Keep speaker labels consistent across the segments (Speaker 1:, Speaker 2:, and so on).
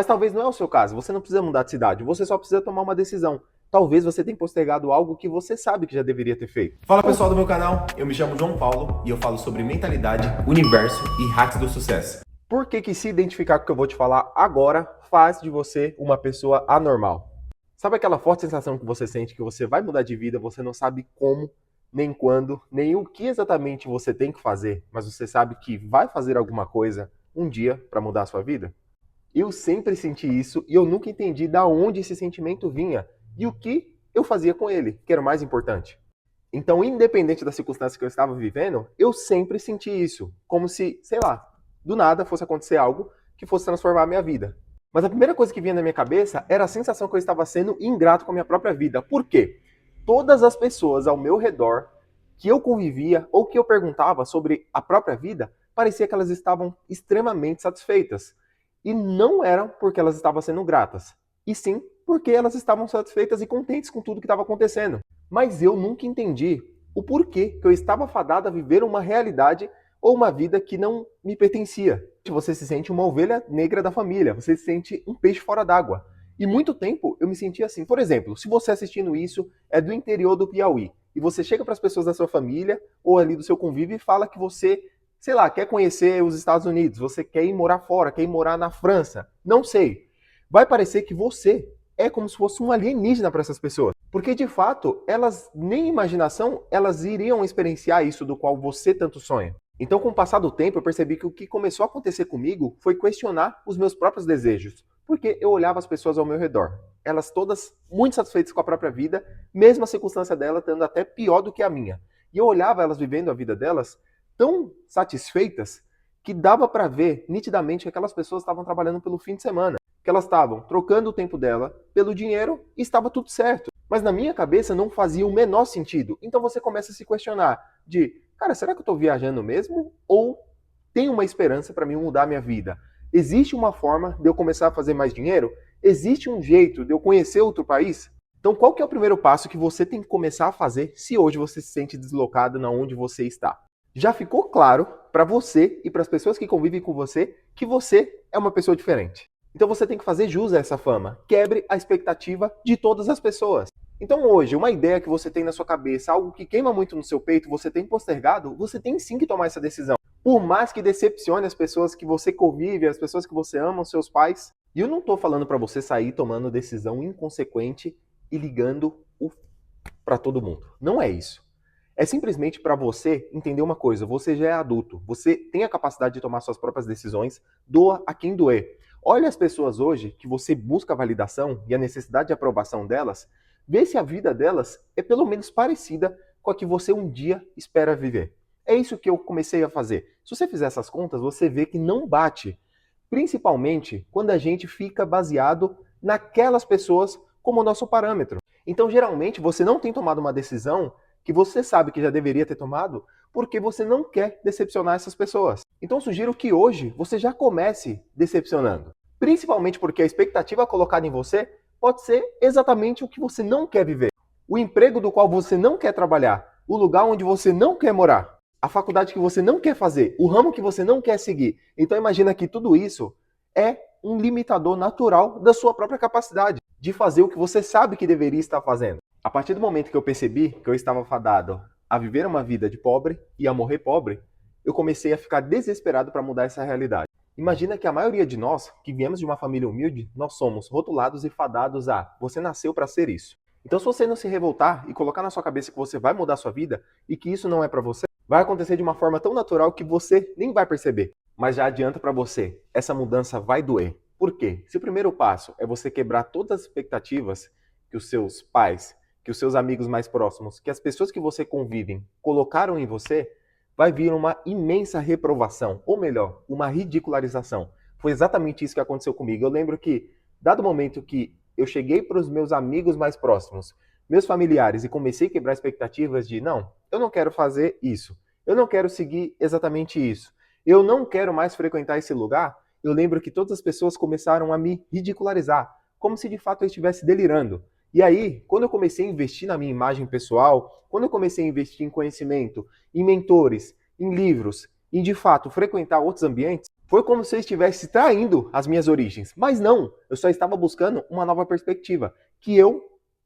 Speaker 1: Mas talvez não é o seu caso, você não precisa mudar de cidade, você só precisa tomar uma decisão. Talvez você tenha postergado algo que você sabe que já deveria ter feito.
Speaker 2: Fala pessoal do meu canal, eu me chamo João Paulo e eu falo sobre mentalidade, universo e hacks do sucesso.
Speaker 1: Por que se identificar com o que eu vou te falar agora faz de você uma pessoa anormal? Sabe aquela forte sensação que você sente que você vai mudar de vida, você não sabe como, nem quando, nem o que exatamente você tem que fazer, mas você sabe que vai fazer alguma coisa um dia para mudar a sua vida? Eu sempre senti isso e eu nunca entendi de onde esse sentimento vinha e o que eu fazia com ele, que era o mais importante. Então, independente da circunstância que eu estava vivendo, eu sempre senti isso, como se, sei lá, do nada fosse acontecer algo que fosse transformar a minha vida. Mas a primeira coisa que vinha na minha cabeça era a sensação que eu estava sendo ingrato com a minha própria vida. Por quê? Todas as pessoas ao meu redor que eu convivia ou que eu perguntava sobre a própria vida, parecia que elas estavam extremamente satisfeitas. E não eram porque elas estavam sendo gratas, e sim porque elas estavam satisfeitas e contentes com tudo que estava acontecendo. Mas eu nunca entendi o porquê que eu estava fadado a viver uma realidade ou uma vida que não me pertencia. Você se sente uma ovelha negra da família, você se sente um peixe fora d'água. E muito tempo eu me sentia assim. Por exemplo, se você assistindo isso é do interior do Piauí e você chega para as pessoas da sua família ou ali do seu convívio e fala que você, sei lá, quer conhecer os Estados Unidos, você quer ir morar fora, quer ir morar na França, não sei. Vai parecer que você é como se fosse um alienígena para essas pessoas. Porque de fato, elas nem imaginação, elas iriam experienciar isso do qual você tanto sonha. Então, com o passar do tempo, eu percebi que o que começou a acontecer comigo foi questionar os meus próprios desejos. Porque eu olhava as pessoas ao meu redor, elas todas muito satisfeitas com a própria vida, mesmo a circunstância dela estando até pior do que a minha. E eu olhava elas vivendo a vida delas tão satisfeitas que dava para ver nitidamente que aquelas pessoas estavam trabalhando pelo fim de semana, que elas estavam trocando o tempo dela pelo dinheiro e estava tudo certo. Mas na minha cabeça não fazia o menor sentido. Então você começa a se questionar de, cara, será que eu estou viajando mesmo? Ou tem uma esperança para mim mudar a minha vida? Existe uma forma de eu começar a fazer mais dinheiro? Existe um jeito de eu conhecer outro país? Então qual que é o primeiro passo que você tem que começar a fazer se hoje você se sente deslocado na onde você está? Já ficou claro para você e para as pessoas que convivem com você que você é uma pessoa diferente. Então você tem que fazer jus a essa fama. Quebre a expectativa de todas as pessoas. Então hoje, uma ideia que você tem na sua cabeça, algo que queima muito no seu peito, você tem postergado, você tem sim que tomar essa decisão. Por mais que decepcione as pessoas que você convive, as pessoas que você ama, os seus pais. E eu não estou falando para você sair tomando decisão inconsequente e ligando para todo mundo. Não é isso. É simplesmente para você entender uma coisa, você já é adulto, você tem a capacidade de tomar suas próprias decisões, doa a quem doer. Olha as pessoas hoje que você busca a validação e a necessidade de aprovação delas, vê se a vida delas é pelo menos parecida com a que você um dia espera viver. É isso que eu comecei a fazer. Se você fizer essas contas, você vê que não bate. Principalmente quando a gente fica baseado naquelas pessoas como nosso parâmetro. Então, geralmente, você não tem tomado uma decisão que você sabe que já deveria ter tomado porque você não quer decepcionar essas pessoas. Então, eu sugiro que hoje você já comece decepcionando. Principalmente porque a expectativa colocada em você pode ser exatamente o que você não quer viver. O emprego do qual você não quer trabalhar, o lugar onde você não quer morar, a faculdade que você não quer fazer, o ramo que você não quer seguir. Então imagina que tudo isso é um limitador natural da sua própria capacidade de fazer o que você sabe que deveria estar fazendo. A partir do momento que eu percebi que eu estava fadado a viver uma vida de pobre e a morrer pobre, eu comecei a ficar desesperado para mudar essa realidade. Imagina que a maioria de nós, que viemos de uma família humilde, nós somos rotulados e fadados a você nasceu para ser isso. Então se você não se revoltar e colocar na sua cabeça que você vai mudar a sua vida e que isso não é para você, vai acontecer de uma forma tão natural que você nem vai perceber. Mas já adianta para você, essa mudança vai doer. Por quê? Se o primeiro passo é você quebrar todas as expectativas que os seus pais, que os seus amigos mais próximos, que as pessoas que você convive colocaram em você, vai vir uma imensa reprovação, ou melhor, uma ridicularização. Foi exatamente isso que aconteceu comigo. Eu lembro que, dado o momento que eu cheguei para os meus amigos mais próximos, meus familiares, e comecei a quebrar expectativas de, não, eu não quero fazer isso, eu não quero seguir exatamente isso, eu não quero mais frequentar esse lugar, eu lembro que todas as pessoas começaram a me ridicularizar, como se de fato eu estivesse delirando. E aí, quando eu comecei a investir na minha imagem pessoal, quando eu comecei a investir em conhecimento, em mentores, em livros, em de fato frequentar outros ambientes, Foi como se eu estivesse traindo as minhas origens. Mas não, eu só estava buscando uma nova perspectiva, que eu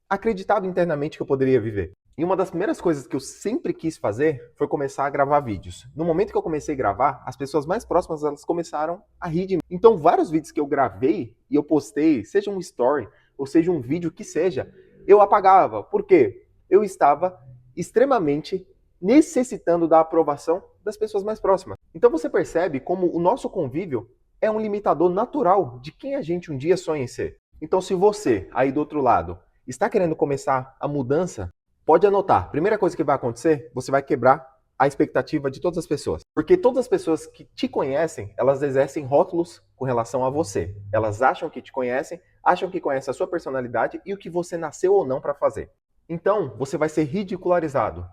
Speaker 1: acreditava internamente que eu poderia viver. E uma das primeiras coisas que eu sempre quis fazer foi começar a gravar vídeos. No momento que eu comecei a gravar, as pessoas mais próximas elas começaram a rir de mim. Então, vários vídeos que eu gravei e eu postei, seja um story ou seja um vídeo que seja, eu apagava. Por quê? Eu estava extremamente necessitando da aprovação das pessoas mais próximas. Então você percebe como o nosso convívio é um limitador natural de quem a gente um dia sonha em ser. Então se você, aí do outro lado, está querendo começar a mudança, pode anotar. Primeira coisa que vai acontecer, você vai quebrar a expectativa de todas as pessoas. Porque todas as pessoas que te conhecem, elas exercem rótulos com relação a você. Elas acham que te conhecem, acham que conhecem a sua personalidade e o que você nasceu ou não para fazer. Então, você vai ser ridicularizado.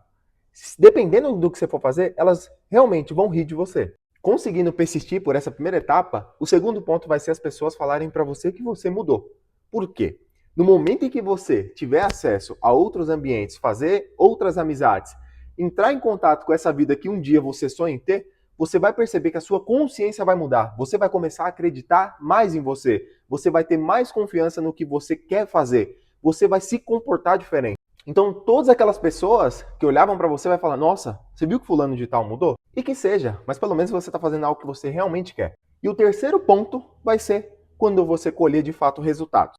Speaker 1: Dependendo do que você for fazer, elas realmente vão rir de você. Conseguindo persistir por essa primeira etapa, o segundo ponto vai ser as pessoas falarem para você que você mudou. Por quê? No momento em que você tiver acesso a outros ambientes, fazer outras amizades, entrar em contato com essa vida que um dia você sonha em ter, você vai perceber que a sua consciência vai mudar. Você vai começar a acreditar mais em você. Você vai ter mais confiança no que você quer fazer. Você vai se comportar diferente. Então, todas aquelas pessoas que olhavam para você vai falar: nossa, você viu que fulano de tal mudou? E que seja, mas pelo menos você está fazendo algo que você realmente quer. E o terceiro ponto vai ser quando você colher de fato resultados.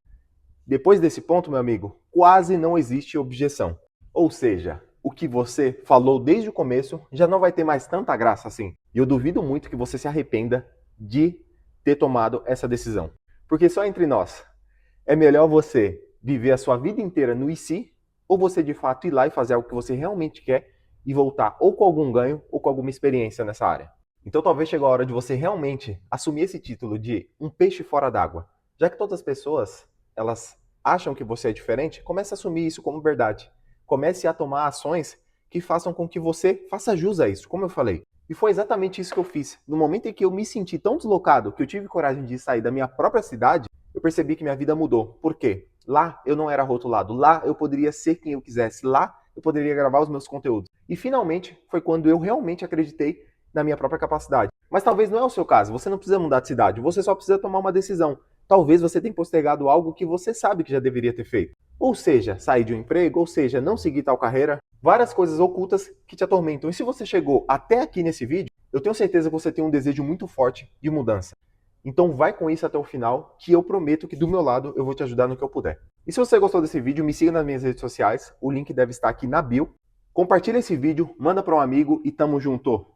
Speaker 1: Depois desse ponto, meu amigo, quase não existe objeção. Ou seja, o que você falou desde o começo já não vai ter mais tanta graça assim. E eu duvido muito que você se arrependa de ter tomado essa decisão. Porque só entre nós, é melhor você viver a sua vida inteira no e se, ou você de fato ir lá e fazer algo que você realmente quer e voltar ou com algum ganho ou com alguma experiência nessa área. Então talvez chegue a hora de você realmente assumir esse título de um peixe fora d'água. Já que todas as pessoas, elas acham que você é diferente, comece a assumir isso como verdade. Comece a tomar ações que façam com que você faça jus a isso, como eu falei. E foi exatamente isso que eu fiz. No momento em que eu me senti tão deslocado que eu tive coragem de sair da minha própria cidade, eu percebi que minha vida mudou. Por quê? Lá eu não era rotulado, lá eu poderia ser quem eu quisesse, lá eu poderia gravar os meus conteúdos. E finalmente foi quando eu realmente acreditei na minha própria capacidade. Mas talvez não é o seu caso, você não precisa mudar de cidade, você só precisa tomar uma decisão. Talvez você tenha postergado algo que você sabe que já deveria ter feito. Ou seja, sair de um emprego, ou seja, não seguir tal carreira. Várias coisas ocultas que te atormentam. E se você chegou até aqui nesse vídeo, eu tenho certeza que você tem um desejo muito forte de mudança. Então vai com isso até o final, que eu prometo que do meu lado eu vou te ajudar no que eu puder. E se você gostou desse vídeo, me siga nas minhas redes sociais, o link deve estar aqui na bio. Compartilha esse vídeo, manda para um amigo e tamo junto!